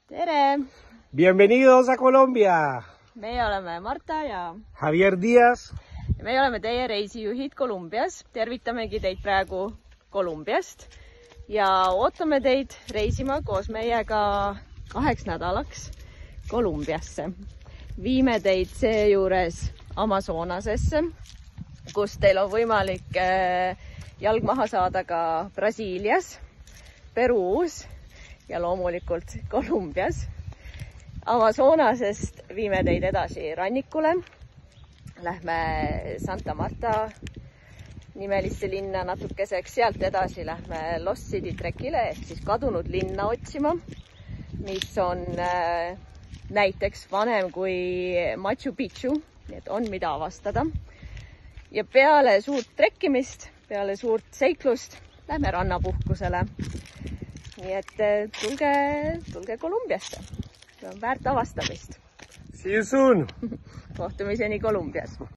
tere! Bienvenidos a Colombia! Meie oleme Marta ja Javier Díaz. Ja meie oleme teie reisijuhid Kolumbias. Tervitamegi teid praegu Kolumbiast ja ootame teid reisima koos meiega 2 nädalaks Kolumbiasse. Viime teid seejuures Amazonasesse, kus teil on võimalik jalg maha saada ka Brasiilias, Peruus ja loomulikult Kolumbias. Amazonasest viime teid edasi rannikule. Lähme Santa Marta nimelisse linna natukeseks, sealt edasi lähme Lost City trekile ehk siis kadunud linna otsima, mis on näiteks vanem kui Machu Picchu, nii et on mida avastada. Ja peale suurt trekkimist, peale suurt seiklust lähme rannapuhkusele. Nii et tulge Kolumbiasse. See on väärt avastamist. See you soon! Kohtumiseni Kolumbias!